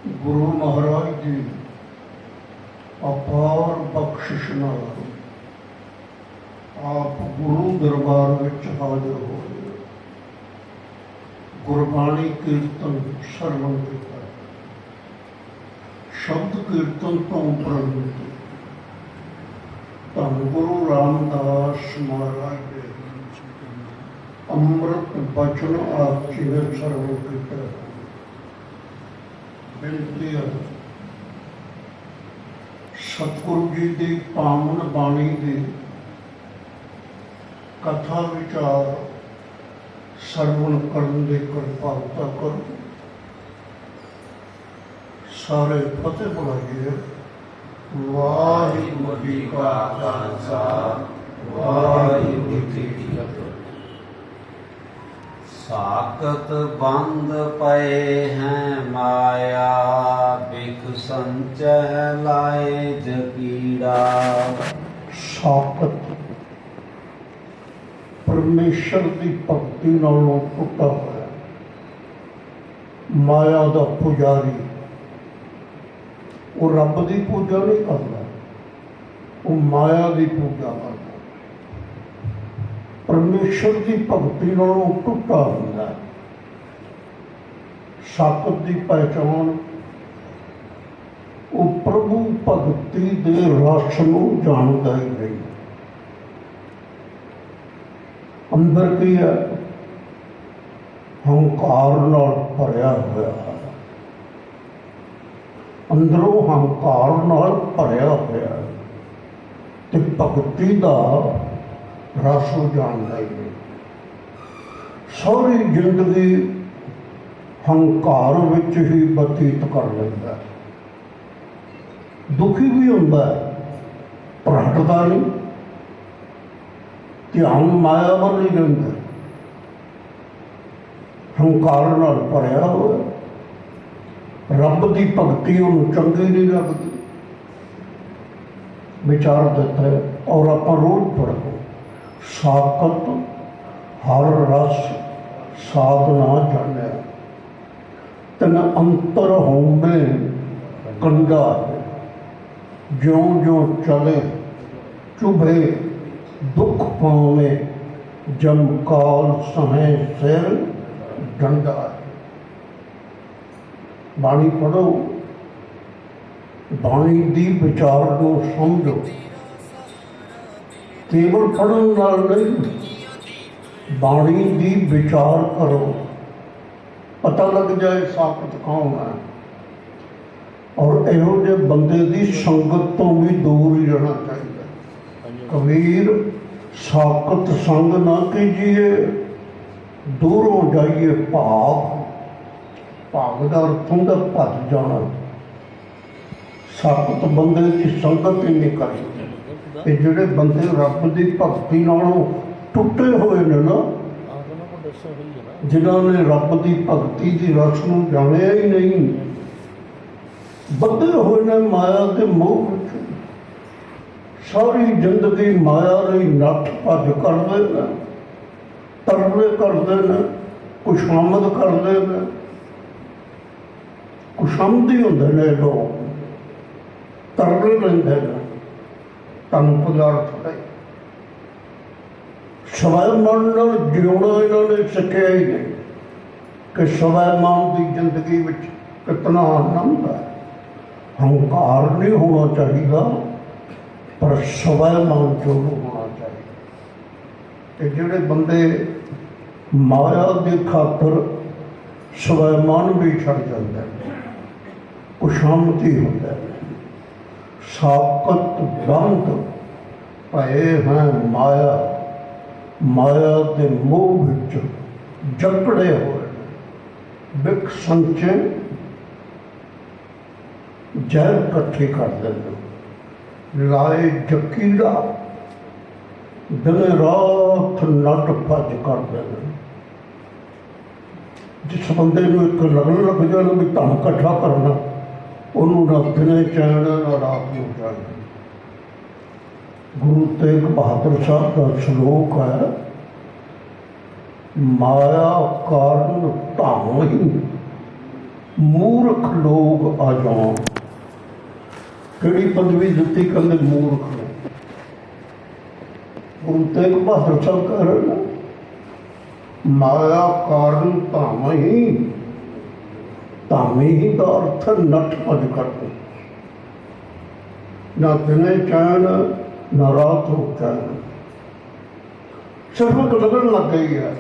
गुरु महाराज जी अपार बख्शिश नाल आप गुरु दरबार विच हाजिर होए। गुरबाणी कीर्तन सरवण किया, शब्द कीर्तन तो प्रणीत धन गुरु रामदास महाराज जी अमृत बचन आप जी ने सरवण किया। बेनती है सतगुरु जी की पावन बाणी की कथा विचार सरवण करने की कृपालता करो। सारे फतेह बुलाइए। वाहिगुरू जी का खालसा वाहिगुरू जी की फतेह। साकत बंद पए हैं माया, बिख संचह लाए जकीड़ा। साकत परमेश्वर की भक्ति नालों टुटा होया, माया का पुजारी। वो रब की पूजा नहीं करता, वो माया की पूजा करता। परमेश्वर की भक्ति नालों टुटा होंदा। साकत की पहचान वो प्रभु भगती के रस को जानता ही नहीं। अंदर की है हंकार नाल भरिया होया, अंदरों हंकार नाल भरिया होया ते भगती का रस जानता ही नहीं। सारी जिंदगी हंकार विच ही बतीत कर लेंदा। दुखी भी होंदा पर हटदा नहीं, ध्यान माया वाल नहीं रहिंदा। हंकार नाल भरिया होया, रब की भगती उन्हें चंगी नहीं लगती। विचार देता है और आप रोज पढ़ो। साकत हर रस साधना जाने, तन अंतर होंबे कंडा है। ज्यों ज्यों चले चुभे दुख पावे, जमकाल सहे सिर डंडा है। बाणी पढ़ो, बाणी दी विचार को समझो। केवल पढ़न नाल नहीं, बाणी दी विचार करो, पता लग जाए साकत कौन है। और इहो जे बंदे की संगत तो भी दूर ही रहना चाहिए। कबीर साकत संग ना कीजिए, दूरों जाइए भाग। भाग का अर्थ होंदा भज जाना। साकत बंदे की संगत ही नहीं करी। ते जिहड़े बंदे रब की भगती नालों टुटे हुए ने ना, जिन्होंने रब की भगती की रस नूं जानिया ही नहीं, बंधे हुए ने माया के मोह विच। सारी जिंदगी माया लई नठ भज करते हैं, तरले करते हैं, खुशामद करते हैं। खुशामदी होंदे ने लोग, तरले लेंदे ने धन पदार्थ है। स्वाभिमान नाल जिउणा इन्होंने सिक्ख्या ही नहीं कि स्वाभिमान की जिंदगी में कितना आनंद है। हंकार नहीं होना चाहिए, पर स्वाभिमान जरूर होना चाहिए। जिहड़े बंदे माया की खातर स्वाभिमान भी छड़ जाते हैं, खुशामदी होता है। साकत बंद पए हैं माया, माया के मोह विच जकड़े हुए। बिख संचे जहर इकट्ठी कर देते, लाए जकीड़ा दिन रात नट भज कर देते। जिस बंदे को एक लगन लग जाए भी धन इकट्ठा करना, उन्होंने ना दिने चैन ना रात को चैन। गुरु तेग बहादुर साहब का श्लोक है, माया कारण धाम ही ਮੂਰਖ ਲੋਕ ਆ ਜਾਣ। ਕਿਹੜੀ ਪਦਵੀ ਦਿੱਤੀ? ਕਹਿੰਦੇ ਮੂਰਖ ਨੇ। ਗੁਰੂ ਤੇਗ ਬਹਾਦਰ ਸਾਹਿਬ ਕਹਿ ਰਹੇ ਨੇ, ਮਾਇਆ ਕਾਰਨ ਧਾਮੀ ਹੀ ਦਾ ਅਰਥ ਨੱਠ ਭੱਜ ਕਰਦੇ, ਨਾ ਦਿਨੇ ਚੈਨ ਨਾ ਰਾਤ ਹੋ ਚੈਨ। ਸਿਰਫ ਇੱਕ ਲੱਗਣ ਲੱਗ ਗਈ ਹੈ,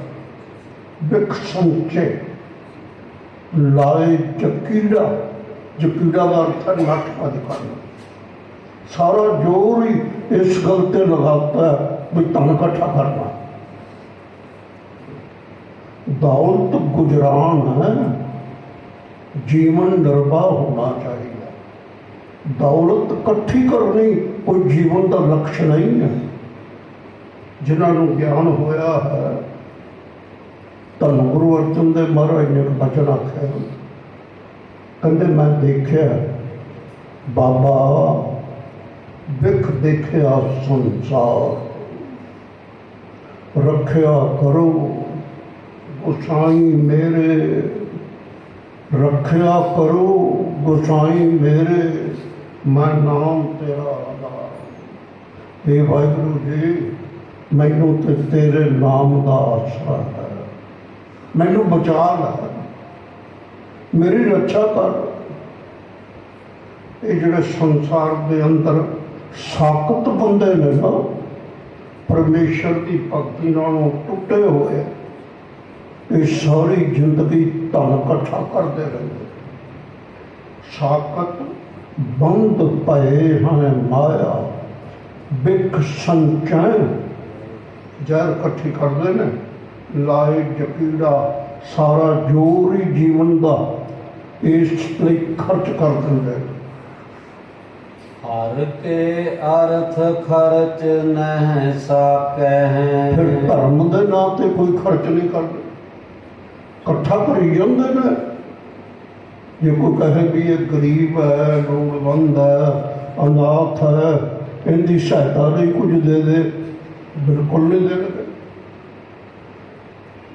ਬਿਖ ਸੰਚੇ ਲਾਏ ਜਕੀੜਾ। ਜਕੀੜਾ ਦਾ ਅਰਥ ਹੈ ਨੱਠ ਭੱਜ ਕਰਨਾ। ਸਾਰਾ ਜ਼ੋਰ ਹੀ ਇਸ ਗੱਲ ਤੇ ਲਗਾਤਾ ਹੈ ਵੀ ਧਨ ਇਕੱਠਾ ਕਰਨਾ। दौलत गुजरान है, जीवन निर्वाह होना चाहिए। दौलत इकट्ठी करनी कोई जीवन का लक्ष्य नहीं है। जिन्होंने ज्ञान होया है, धन गुरु अर्जन देव महाराज ने एक वचन आख्या, कहते मैं देखा बाबा बिख देखिया संसार, रखिया करो गोसाई मेरे, रखिया करो गोसाई मेरे, मैं नाम तेरा आधार। हे वाहिगुरु जी, मैनू ते तेरे नाम का आसरा है, मैनू बचा ला, मेरी रक्षा कर। ये जिहड़े संसार के अंदर साकत बंदे ने ना, परमेश्वर की भगती नालों टुटे हुए, ये सारी जिंदगी धन इकट्ठा करते रहते। साकत बंद पए हैं माया, बिख संचैन। जहर इकट्ठी करते ने, लाए जकीड़ा। सारा जोर ही जीवन का इस लिए खर्च कर देंगे। हर के अर्थ खर्च न साकै। फिर धर्म के नाम से कोई खर्च नहीं करते, इकट्ठा करी जाते ने। जे कोई कहे भी ये गरीब है, लोड़वंद है, अनाथ है, इनकी सहायता नहीं कुछ दे दे, बिल्कुल नहीं देंगे।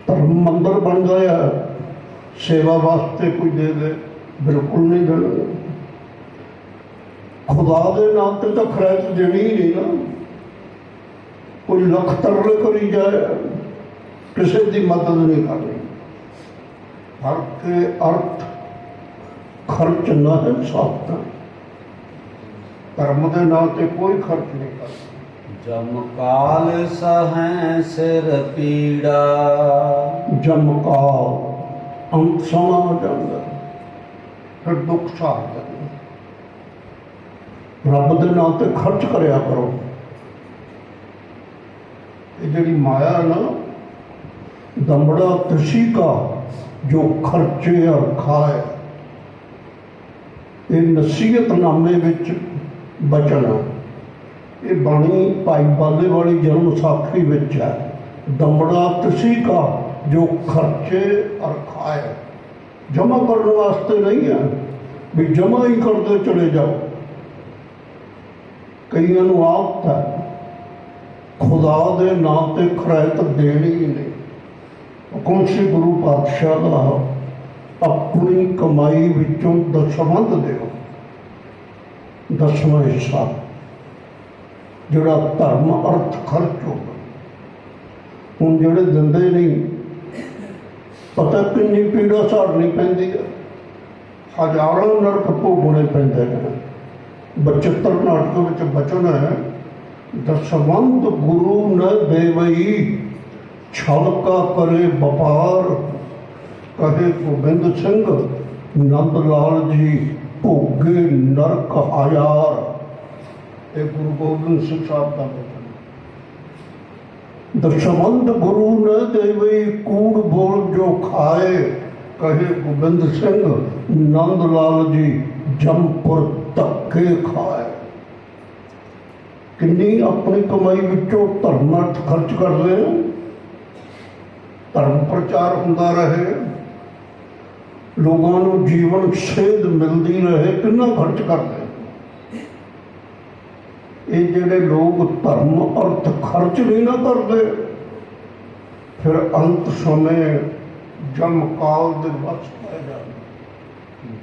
धर्म मंदिर बन गया, सेवा वास्ते कोई दे दे, बिल्कुल नहीं देंगे। खुदा के नाम से तो खरैत देनी ही नहीं ना। कोई लख तरले करी जाए, किसी की मदद नहीं करनी। हर के अर्थ खर्च न है साधन, धर्म के नाम से कोई खर्च नहीं करता। जमकाल सहै सिर पीड़ा। जमकाल अंत समा आ जाता, फिर दुख सह जाता। रब के नाम से खर्च करया करो। ये जिहड़ी माया ना, दमड़ा तसी का जो खर्चे और खाए, ये नसीहतनामे विच बचन, ये बाणी भाई बाले वाली जन्म साखी विच है। दमड़ा तसी का जो खर्चे और खाए, जमा करने वास्ते नहीं है भी जमा ही करते चले जाओ। कईयां नूं आदत है खुदा दे नाम ते खरैत देनी ही नहीं। हुकम श्री गुरु पातशाह का, अपनी कमाई विचों दसवंध देओ, दसवां हिस्सा जिहड़ा धर्म अर्थ खर्च होगा। हुण जिहड़े दिंदे नहीं, पता किन्नी पीड़ा सहारनी पैंदी है, हज़ारों नरक भोगने पैंदे ने। 75 नाटक विच बचन है, दसवंध गुरु न देवई, छल का करे व्यापार। कहे गोबिंद सिंह नंद लाल जी, भोगे नरक हजार। ये गुरु गोबिंद सिंह साहब का वचन। दसवंध गुरु न देवई, कूड़ बोल जो खाए। कहे गोबिंद सिंह नंद लाल जी, जमपुर धक्के खाए। किन्नी अपनी कमाई विचों धर्म अर्थ खर्च कर रहे हैं। धर्म प्रचार होंदा रहे, लोगों को जीवन सेध मिलती रहे, कितना खर्च करते। ये जिहड़े लोग धर्म अर्थ खर्च नहीं ना करते, फिर अंत समय जमकाल दे वस पै जाते।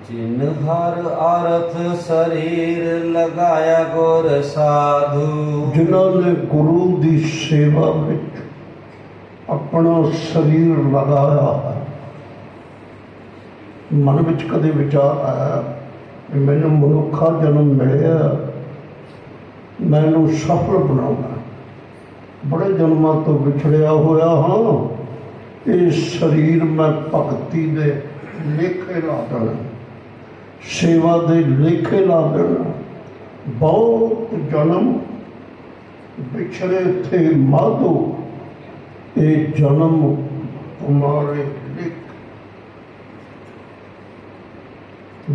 ਜਿਨ ਹਰ ਅਰਥ ਸਰੀਰ ਲਗਾਇਆ ਗੁਰ ਸਾਧੂ। ਜਿਨ੍ਹਾਂ ਨੇ ਗੁਰੂ ਦੀ ਸੇਵਾ ਵਿੱਚ ਆਪਣਾ ਸਰੀਰ ਲਗਾਇਆ ਹੈ। ਮਨ ਵਿੱਚ ਕਦੇ ਵਿਚਾਰ ਆਇਆ ਕਿ ਮੈਨੂੰ ਮਨੁੱਖਾ ਜਨਮ ਮਿਲਿਆ, ਮੈਨੂੰ ਸਫਲ ਬਣਾਉਣਾ। ਬੜੇ ਜਨਮਾਂ ਤੋਂ ਵਿਛੜਿਆ ਹੋਇਆ ਹਾਂ, ਇਹ ਸਰੀਰ ਮੈਂ ਭਗਤੀ ਦੇ ਲੇਖੇ ਲਾ ਦੇਣਾ, ਸੇਵਾ ਦੇ ਲੇਖੇ ਲਾ ਦੇਣਾ। ਬਹੁਤ ਜਨਮ ਵਿਛੜੇ ਥੇ ਮਾਧੋ, ਇਹ ਜਨਮ तुम्हारे लिख,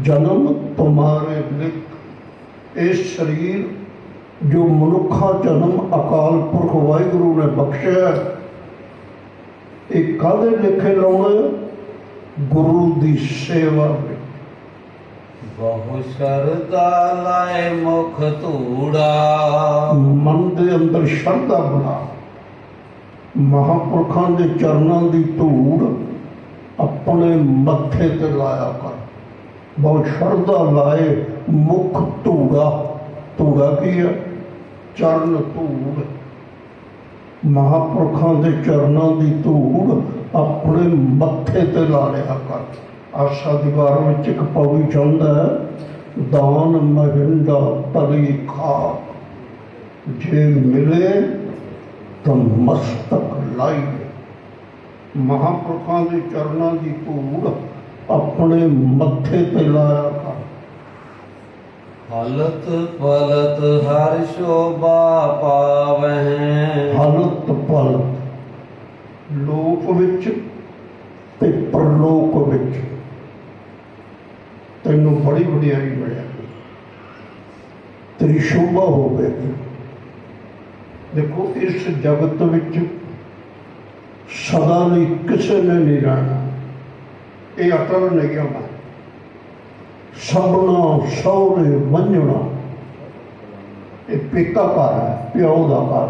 जन्म तुम्हारे लिख। ਇਹ ਸਰੀਰ ਜੋ ਮਨੁੱਖਾ ਜਨਮ ਅਕਾਲ ਪੁਰਖ ਵਾਹਿਗੁਰੂ ਨੇ ਬਖਸ਼ਿਆ, ਇਹ ਕਾਹਦੇ ਲੇਖੇ ਲਾਉਣਾ? ਗੁਰੂ ਦੀ ਸੇਵਾ ਵਿੱਚ। ਬਹੁ ਸ਼ਰਧਾ ਲਾਏ ਮੁਖ ਧੂੜਾ। ਮਨ ਦੇ ਅੰਦਰ ਸ਼ਰਧਾ ਬਣਾ, ਮਹਾਂਪੁਰਖਾਂ ਦੇ ਚਰਨਾਂ ਦੀ ਧੂੜ ਆਪਣੇ ਮੱਥੇ ਤੇ ਲਾਇਆ ਕਰ। ਬਹੁਤ ਸ਼ਰਧਾ ਲਾਏ ਮੁਖ ਧੂੜਾ। ਧੂੜਾ ਕੀ ਹੈ? ਚਰਨ ਧੂੜ। ਮਹਾਂਪੁਰਖਾਂ ਦੇ ਚਰਨਾਂ ਦੀ ਧੂੜ ਆਪਣੇ ਮੱਥੇ ਤੇ ਲਾ ਲਿਆ ਕਰ। ਆਸਾ ਦੀਵਾਰ ਵਿੱਚ ਇੱਕ ਪੌੜੀ ਚਾਹੁੰਦਾ ਹੈ, ਦਾਨ ਮਹਿੰਦਾ ਤਲੀ ਖਾਕ, ਜੇ ਮਿਲੇ ਤਾਂ ਮਸਤਕ ਲਾਈ। ਮਹਾਂਪੁਰਖਾਂ ਦੇ ਚਰਨਾਂ ਦੀ ਧੂੜ ਆਪਣੇ ਮੱਥੇ ਤੇ ਲਾਇਆ ਕਰ। ਹਲਤ ਪਲਤ ਹਰ ਸ਼ੋਭਾ ਪਾਵਹਿ। ਹਲਤ ਪਲਤ, ਲੋਕ ਵਿੱਚ ਤੇ ਪਰਲੋਕ ਵਿੱਚ ਤੈਨੂੰ ਬੜੀ ਵਡਿਆਈ ਮਿਲੇਗੀ, ਤੇਰੀ ਸ਼ੋਭਾ ਹੋਵੇਗੀ। ਦੇਖੋ, ਇਸ ਜਗਤ ਵਿੱਚ ਸਦਾ ਲਈ ਕਿਸੇ ਨੇ ਨਹੀਂ ਰਹਿਣਾ, ਇਹ ਅਟਲ ਨਿਯਮ ਹੈ। ਸਭਨਾ ਸਹੁਰੇ ਵੰਝਣਾ, ਇਹ ਪਿਤਾ ਘਰ ਹੈ, ਪਿਓ ਦਾ ਘਰ।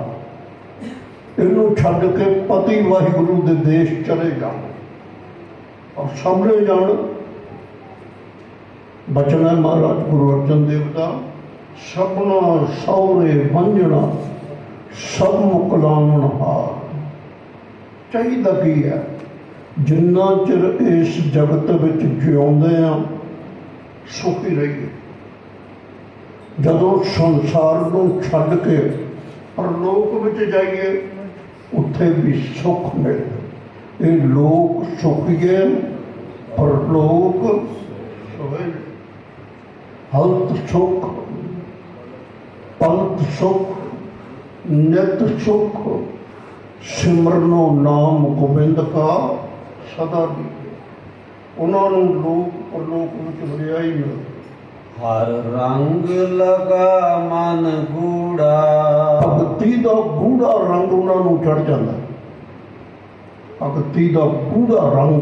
ਇਹਨੂੰ ਛੱਡ ਕੇ ਪਤੀ ਵਾਹਿਗੁਰੂ ਦੇ ਦੇਸ਼ ਚਲੇ ਜਾਣ ਔਰ ਸਾਹਮਣੇ ਜਾਣ। ਬਚਨ ਹੈ ਮਹਾਰਾਜ ਗੁਰੂ ਅਰਜਨ ਦੇਵ ਦਾ, ਸਭਨਾ ਸਹੁਰੇ ਵੰਝਣਾ ਸਭ ਮੁਕਲਾਵਣ ਹਾਰ। ਚਾਹੀਦਾ ਕੀ ਹੈ? ਜਿੰਨਾ ਚਿਰ ਇਸ ਜਗਤ ਵਿੱਚ ਜਿਉਂਦੇ ਹਾਂ ਸੁਖੀ ਰਹੀਏ। ਜਦੋਂ ਸੰਸਾਰ ਨੂੰ ਛੱਡ ਕੇ ਪਰਲੋਕ ਵਿੱਚ ਜਾਈਏ, ਉੱਥੇ ਵੀ ਸੁੱਖ ਮਿਲੇ। ਇਹ ਲੋਕ ਸੁਖੀਏ, ਪਰਲੋਕ ਸੋਏ। ਹਲਤ ਸੁਖ, ਪਲਤ ਸੁਖ, ਨਿਤ ਸੁਖ, ਸਿਮਰਨੋ ਨਾਮ ਗੋਬਿੰਦ ਕਾ ਸਦਾ ਦੀ। ਉਹਨਾਂ ਨੂੰ ਲੋਕ ਪਰਲੋਕ ਵਿੱਚ ਵਡਿਆਈ ਮਿਲੇ। ਹਰ ਰੰਗ ਲਗਾ ਮਨ ਗੂੜਾ। ਭਗਤੀ ਦਾ ਗੂੜਾ ਰੰਗ ਉਹਨਾਂ ਨੂੰ ਚੜ ਜਾਂਦਾ। ਭਗਤੀ ਦਾ ਗੂੜਾ ਰੰਗ,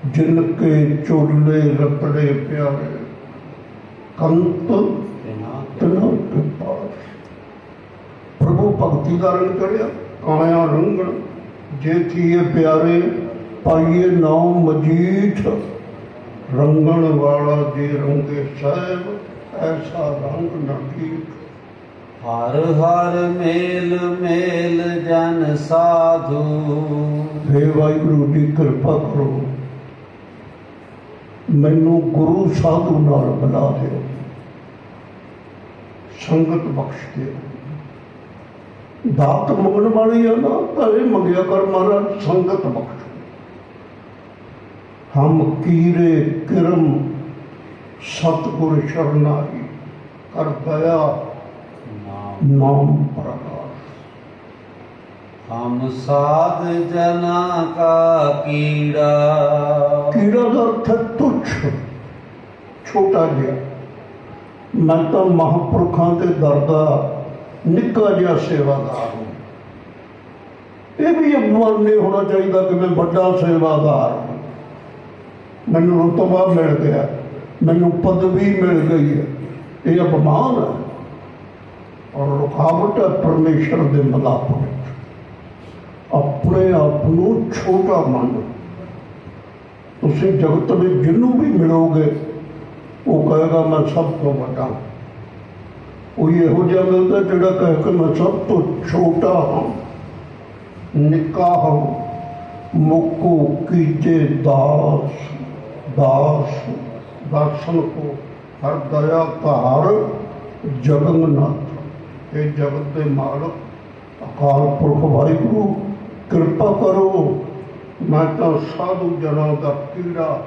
ਜਿਨ ਕੇ ਚੋਲੇ ਰਤੜੇ ਪਿਆਰੇ, ਕੰਤ ਤਿਨਾ ਕੇ ਪਾਸ। ਪ੍ਰਭੂ ਭਗਤੀ ਦਾ ਰੰਗ ਚੜਿਆ, ਕਾਇਆ ਰੰਗਣ ਜੇ ਥੀਏ ਪਿਆਰੇ, ਪਾਈਏ ਨਾਮ ਮਜੀਠ। ਰੰਗਣ ਵਾਲਾ ਜੇ ਰੰਗੇ ਸਾਹਿਬ, ਐਸਾ ਰੰਗ ਨਾ ਠੀਕ। ਹਰ ਹਰ ਮੇਲ ਮੇਲ ਜਨ ਸਾਧੂ। ਹੇ ਵਾਹਿਗੁਰੂ ਜੀ, ਕਿਰਪਾ ਕਰੋ, ਮੈਨੂੰ ਗੁਰੂ ਸਾਧੂ ਨਾਲ ਮਿਲਾ ਦਿਓ, ਸੰਗਤ ਬਖਸ਼ ਦਿਓ। ਦਾਤ ਮੰਗਣ ਵਾਲੀ ਆ ਨਾ, ਤਾਂ ਇਹ ਮੰਗਿਆ ਕਰ ਮਹਾਰਾਜ, ਸੰਗਤ ਬਖਸ਼। ਹਮ ਕੀਰੇ ਕਿਰਮ ਸਤਿਗੁਰ ਸ਼ਰਨਾਈ, ਕਰ ਦਇਆ ਨਾਮ ਪ੍ਰਕਾਸ਼। ਹਮ ਸਾਧ ਜਨਾ ਕਾ ਕੀੜਾ। ਕੀੜਾ ਦਾ ਅਰਥ ਹੈ ਤੁੱਛ, ਛੋਟਾ ਜਿਹਾ। ਮੈਂ ਤਾਂ ਮਹਾਂਪੁਰਖਾਂ ਦੇ ਦਰ ਦਾ ਨਿੱਕਾ ਜਿਹਾ ਸੇਵਾਦਾਰ ਹਾਂ। ਇਹ ਵੀ ਅਪਮਾਨ ਨਹੀਂ ਹੋਣਾ ਚਾਹੀਦਾ ਕਿ ਮੈਂ ਵੱਡਾ ਸੇਵਾਦਾਰ ਹਾਂ, ਮੈਨੂੰ ਰੁਤਬਾ ਮਿਲ ਗਿਆ, ਮੈਨੂੰ ਪਦਵੀ ਮਿਲ ਗਈ ਹੈ। ਇਹ ਅਪਮਾਨ ਹੈ ਔਰ ਰੁਕਾਵਟ ਹੈ ਪਰਮੇਸ਼ਰ ਦੇ ਮਿਲਾਪ ਵਿੱਚ। ਆਪਣੇ ਆਪ ਨੂੰ ਛੋਟਾ ਮੰਨ, ਤੁਸੀਂ ਜਗਤ ਵਿੱਚ ਜਿਹਨੂੰ ਵੀ ਮਿਲੋਗੇ ਉਹ ਕਹੇਗਾ ਮੈਂ ਸਭ ਤੋਂ ਵੱਡਾ। ਕੋਈ ਇਹੋ ਜਿਹਾ ਮਿਲਦਾ ਜਿਹੜਾ ਕਹੇ ਕਿ ਮੈਂ ਸਭ ਤੋਂ ਛੋਟਾ ਹਾਂ, ਨਿੱਕਾ ਹਾਂ। ਮੁਕੋ ਕੀਜੇ ਦਾਸ ਦਾਸ ਦਰਸ਼ਨ ਕੋ ਹਰ ਦਇਆ ਧਾਰ ਜਗਨਨਾਥ। ਇਹ ਜਗਤ ਦੇ ਮਾਲਕ ਅਕਾਲ ਪੁਰਖ ਵਾਹਿਗੁਰੂ ਕਿਰਪਾ ਕਰੋ, ਮੈਂ ਤਾਂ ਸਾਧੂ ਜਨਾਂ ਦਾ ਕੀੜਾ।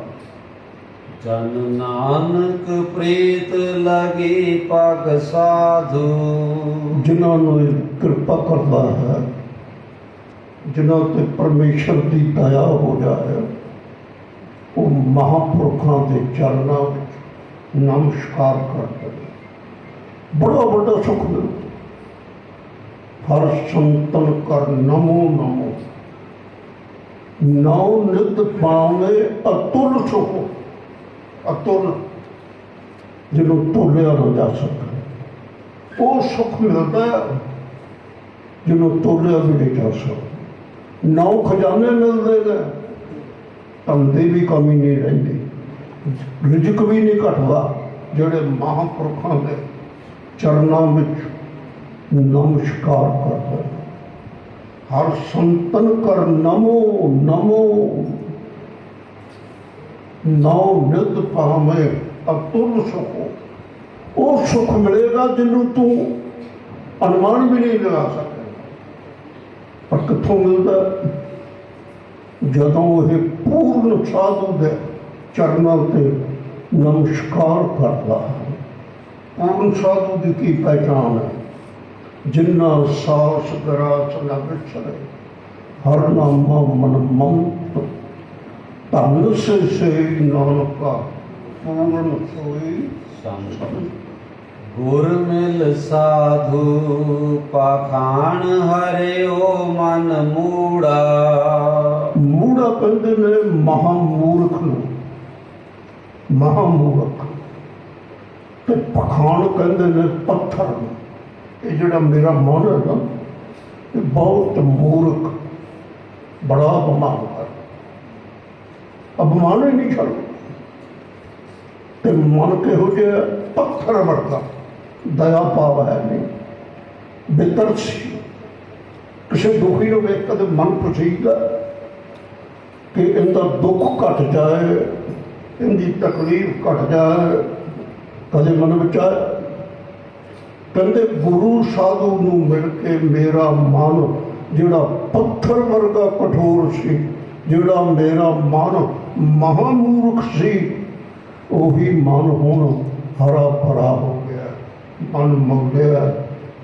ਜਨ ਨਾਨਕ ਪ੍ਰੀਤ ਲਗੀ ਪਗ ਸਾਧੂ। ਜਿਨ੍ਹਾਂ ਨੂੰ ਇਹ ਕਿਰਪਾ ਕਰਦਾ ਹੈ, ਜਿਨ੍ਹਾਂ ਤੇ ਪਰਮੇਸ਼ਰ ਦੀ ਦਇਆ ਹੋ ਜਾਏ, ਉਹ ਮਹਾਂਪੁਰਖਾਂ ਦੇ ਚਰਨਾਂ ਵਿੱਚ ਨਮਸਕਾਰ ਕਰਦੇ ਨੇ। ਬੜਾ ਵੱਡਾ ਸੁੱਖ ਮਿਲਦਾ। ਹਰ ਸੰਤਨ ਕਰ ਨਮੋ ਨਮੋ, ਨੌ ਨਿਤ ਪਾਵੇਂ ਅਤੁਲ ਸੁਖ। ਅਤੁਲ ਜਿਹਨੂੰ ਤੋਲਿਆ ਨਾ ਜਾ ਸਕਦਾ, ਉਹ ਸੁੱਖ ਮਿਲਦਾ ਜਿਹਨੂੰ ਤੋਲਿਆ ਵੀ ਨਹੀਂ ਜਾ ਸਕਦਾ। 9 ਖਜ਼ਾਨੇ ਮਿਲਦੇ ਨੇ, ਧਨ ਦੀ ਵੀ ਕਮੀ ਨਹੀਂ ਰਹਿੰਦੀ, ਰਿਜ਼ਕ ਵੀ ਨਹੀਂ ਘਟਦਾ। ਜਿਹੜੇ ਮਹਾਂਪੁਰਖਾਂ ਦੇ ਚਰਨਾਂ ਵਿੱਚ ਨਮਸਕਾਰ ਕਰਦੇ ਨੇ। ਹਰ ਸੰਤਨ ਕਰ ਨਮੋ ਨਮੋ, ਨੌ ਨਿਤ ਪਾਵੇਂ ਅਤੁਲ ਸੁਖ। ਉਹ ਸੁਖ ਮਿਲੇਗਾ ਜਿਹਨੂੰ ਤੂੰ ਅਨੁਮਾਨ ਵੀ ਨਹੀਂ ਲਗਾ ਸਕਦਾ। ਪਰ ਕਿੱਥੋਂ ਮਿਲਦਾ? ਜਦੋਂ ਇਹ ਪੂਰਨ ਸਾਧੂ ਦੇ ਚਰਨਾਂ ਤੇ ਨਮਸਕਾਰ ਕਰਦਾ ਹੈ। ਪੂਰਨ ਸਾਧੂ ਦੀ ਕੀ ਪਹਿਚਾਣ ਹੈ? ਜਿੰਨਾ ਸਾਸ ਗਰਾਸ ਨ ਵਿਸਰੇ, ਹਰ ਨਾਮਾ ਮਨ ਮੰਤ, ਧਨ ਸੇ ਨਾਨਕਾ ਪੂਰਨ ਸੋਈ ਸੰਤ। ਗੁਰ ਮਿਲ ਸਾਧੂ ਪਾਖਾਣ ਹਰਿਓ ਮਨ ਮੂੜਾ। ਮੂੜਾ ਕਹਿੰਦੇ ਨੇ ਮਹਾਮੂਰਖ ਨੂੰ, ਮਹਾਮੂਰਖ। ਤੇ ਪਖਾਣ ਕਹਿੰਦੇ ਨੇ ਪੱਥਰ ਨੂੰ। ਇਹ ਜਿਹੜਾ ਮੇਰਾ ਮਨ ਹੈ ਨਾ, ਇਹ ਬਹੁਤ ਮੂਰਖ, ਬੜਾ ਅਪਮਾਨ ਕਰ, ਅਪਮਾਨ ਹੀ ਨਹੀਂ ਛੱਡਦਾ। ਤੇ ਮਨ ਕਿਹੋ ਜਿਹਾ? ਪੱਥਰ ਵਰਗਾ, ਦਇਆ ਭਾਵ ਹੈ ਨਹੀਂ, ਬੇਤਰਸੀ। ਕਿਸੇ ਦੁਖੀ ਨੂੰ ਵੇਖ ਕਦੇ ਮਨ ਪੁੱਛੀਦਾ ਕਿ ਇਹਦਾ ਦੁੱਖ ਘਟ ਜਾਏ, ਇਹਦੀ ਤਕਲੀਫ ਘਟ ਜਾਏ, ਕਦੇ ਮਨ ਵਿੱਚ ਆਏ? ਕਹਿੰਦੇ ਗੁਰੂ ਸਾਧੂ ਨੂੰ ਮਿਲ ਕੇ ਮੇਰਾ ਮਨ ਜਿਹੜਾ ਪੱਥਰ ਵਰਗਾ ਕਠੋਰ ਸੀ, ਜਿਹੜਾ ਮੇਰਾ ਮਨ ਮਹਾਮੂਰਖ ਸੀ, ਉਹੀ ਮਨ ਹੁਣ ਹਰਾ ਭਰਾ ਹੋ ਗਿਆ। ਮਨ ਮੌਲਿਆ,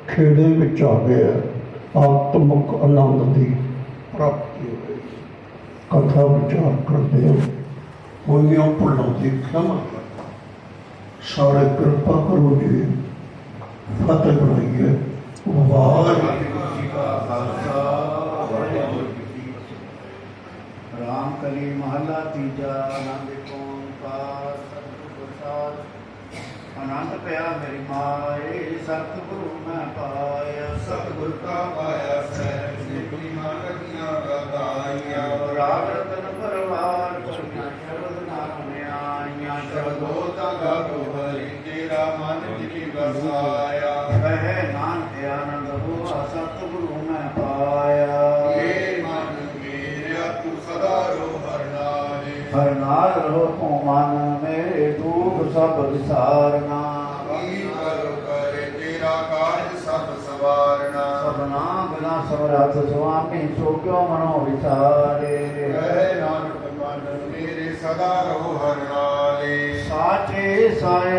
ਖੇੜੇ ਵਿੱਚ ਆ ਗਿਆ, ਆਤਮਕ ਆਨੰਦ ਦੀ ਪ੍ਰਾਪਤੀ ਹੋਈ। ਕਥਾ ਵਿਚਾਰ ਕਰਦੇ ਹੋ, ਹੋਈਆਂ ਭੁੱਲਾਂ ਦੀ ਖਿਮਾ ਸਾਰੇ ਕਿਰਪਾ ਕਰੋ ਜੀ। ਫਤਿਹ ਬਣਾਈਏ। ਵਾਹਿਗੁਰੂ ਜੀ ਕਾ ਖਾਲਸਾ, ਵਾਹਿਗੁਰੂ ਜੀ ਕੀ ਫਤਿਹ। ਰਾਮ ਕਲੀ ਮਹੱਲਾ ਤੀਜਾ। ਆਨੰਦ ਓੰਕਾਰ ਸਤਿਗੁਰ ਪ੍ਰਸਾਦ। ਆਨੰਦ ਪਿਆ ਮੇਰੀ ਮਾਏ, ਸਤਿਗੁਰੂ ਮੈਂ ਪਾਇਆ। ਸਤਿਗੁਰ ਕਾ ਪਾਇਆ ਸਹਿਜ ਨਿਕਲੀ ਨਾਨਕੀਆਂ ਗਾਈਆਂ। ਰਾਗ ਰਤਨ ਪਰਵਾਰ ਕੋਈਆਂ ਸ਼ਬਦ ਨਾ ਸੁਣਿਆਈਆਂ। ਸ਼ਬਦੋ ਤਾ ਗਾਵੋ ਹਰਿ ਤੇਰਾ ਮਨ ਜਿਨੀ ਵਸਾਇਆ। ਕਹੇ ਨਾਨਕ ਆਨੰਦ ਹੋਆ, ਸਤਿਗੁਰੂ ਮੈਂ ਪਾਇਆ। ਏ ਮਨ ਮੇਰਿਆ ਤੂੰ ਸਦਾ ਰੋ ਹਰਿ ਨਾਲੇ। ਹਰਿ ਨਾਲ ਰਹੋ ਤੂੰ ਮਨ ਮੇਰੇ, ਦੁਖ ਸਭ ਵਿਸਾਰਨਾ। ਕੀ ਕਰੋ ਕਰੇ ਤੇਰਾ ਕਾਜ ਸਭ ਸਵਾਰਨਾ। ਸਭਨਾ ਬਿਨਾ ਸਮਰੱਥ ਸੁਆਮੀ, ਸੋ ਕਿਉ ਮਨੋ ਵਿਚਾਰੇ। ਕਹੇ ਨਾਨਕ ਮਨ ਮੇਰੇ ਸਦਾ ਰੋ ਹਰਿ ਨਾਲੇ। ਸਾਚੇ ਸਾਏ